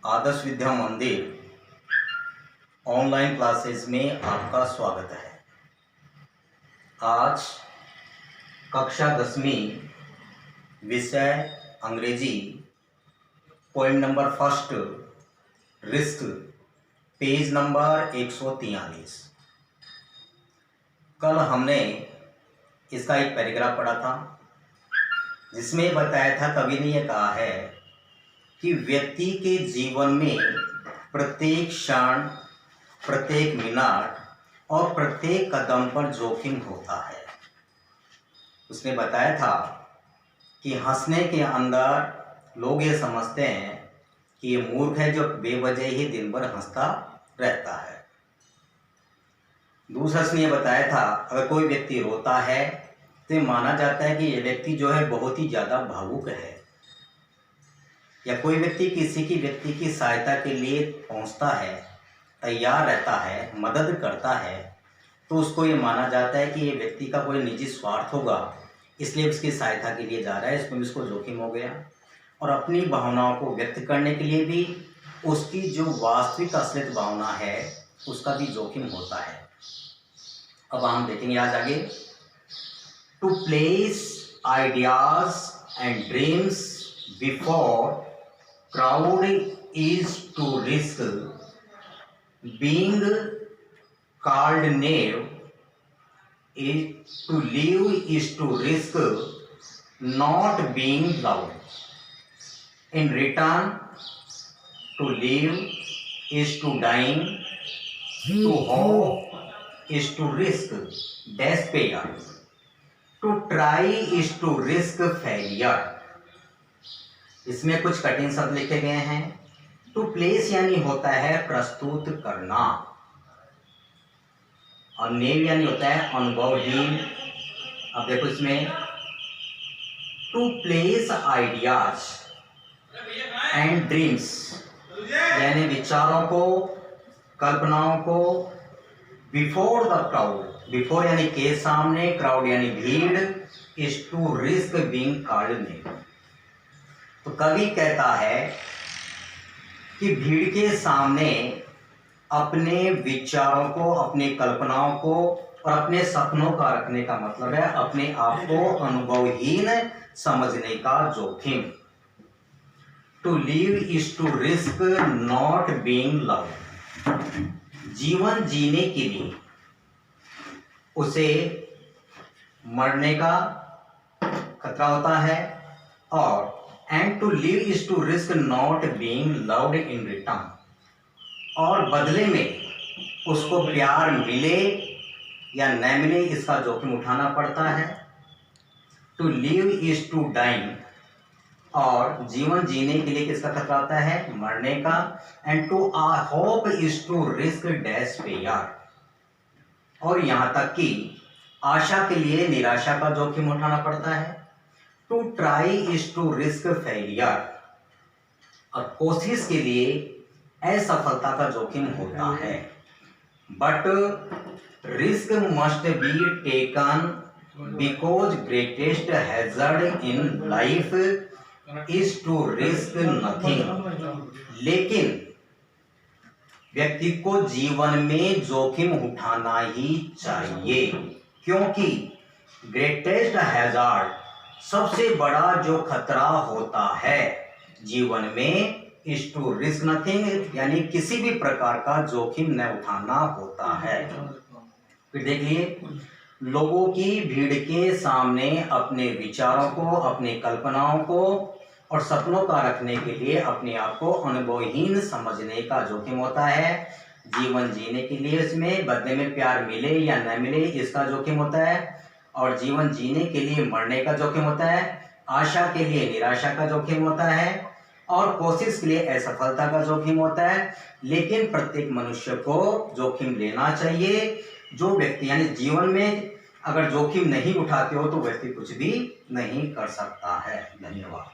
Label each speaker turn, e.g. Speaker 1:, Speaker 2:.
Speaker 1: आदर्श विद्या मंदिर online classes में आपका स्वागत है। आज कक्षा 10वीं विषय अंग्रेजी point number first risk page number 143। कल हमने इसका एक पैराग्राफ पढ़ा था जिसमें बताया था, कवि ने यह कहा है कि व्यक्ति के जीवन में प्रत्येक क्षण, प्रत्येक मिनट और प्रत्येक कदम पर जोखिम होता है। उसने बताया था कि हंसने के अंदर लोग ये समझते हैं कि ये मूर्ख है जो बेवजह ही दिन भर हंसता रहता है। दूसरा उसने ये बताया था, अगर कोई व्यक्ति रोता है तो ये माना जाता है कि ये व्यक्ति जो है बहुत ही ज़्यादा भावुक है, या कोई व्यक्ति की सहायता के लिए पहुंचता है, तैयार रहता है, मदद करता है, तो उसको ये माना जाता है कि ये व्यक्ति का कोई निजी स्वार्थ होगा, इसलिए उसकी सहायता के लिए जा रहा है, इसमें उसको जोखिम हो गया। और अपनी भावनाओं को व्यक्त करने के लिए भी उसकी जो वास्तविक असलियत भावना है उसका भी जोखिम होता है। अब हम देखेंगे आज आगे। To place ideas and dreams before crowd is to risk being called knave, is to live is to risk not being loved. In return, to live is to dying, to hope is to risk despair, to try is to risk failure. इसमें कुछ कठिन शब्द लिखे गए हैं। To place यानी होता है प्रस्तुत करना, और नेव यानी होता है अनुभवहीन। अब देखो इसमें to place ideas and dreams यानी विचारों को, कल्पनाओं को, बिफोर द क्राउड, बिफोर यानी के सामने, क्राउड यानी भीड़, is to risk being called naive. तो कवि कहता है कि भीड़ के सामने अपने विचारों को, अपनी कल्पनाओं को और अपने सपनों का रखने का मतलब है अपने आप को अनुभवहीन समझने का जोखिम। To live is to risk not being loved. जीवन जीने के लिए उसे मरने का खतरा होता है, और and to live is to risk not being loved in return, और बदले में उसको प्यार मिले या न मिले इसका जोखिम उठाना पड़ता है। To live is to dying, और जीवन जीने के लिए किसका खतरा आता है? मरने का। And to hope is to risk despair, और यहां तक कि आशा के लिए निराशा का जोखिम उठाना पड़ता है। To try is to risk failure, और कोशिश के लिए असफलता का जोखिम होता है। But risk must be taken because greatest hazard in life is to risk nothing. लेकिन व्यक्ति को जीवन में जोखिम उठाना ही चाहिए, क्योंकि ग्रेटेस्ट हैजर्ड, सबसे बड़ा जो खतरा होता है जीवन में, इज टू रिस्क नथिंग यानी किसी भी प्रकार का जोखिम न उठाना होता है। फिर देखिए, लोगों की भीड़ के सामने अपने विचारों को, अपनी कल्पनाओं को और सपनों का रखने के लिए अपने आप को अनुभवहीन समझने का जोखिम होता है। जीवन जीने के लिए इसमें बदले में प्यार मिले या न मिले इसका जोखिम होता है, और जीवन जीने के लिए मरने का जोखिम होता है, आशा के लिए निराशा का जोखिम होता है, और कोशिश के लिए असफलता का जोखिम होता है। लेकिन प्रत्येक मनुष्य को जोखिम लेना चाहिए। जो व्यक्ति यानी जीवन में अगर जोखिम नहीं उठाते हो तो व्यक्ति कुछ भी नहीं कर सकता है। धन्यवाद।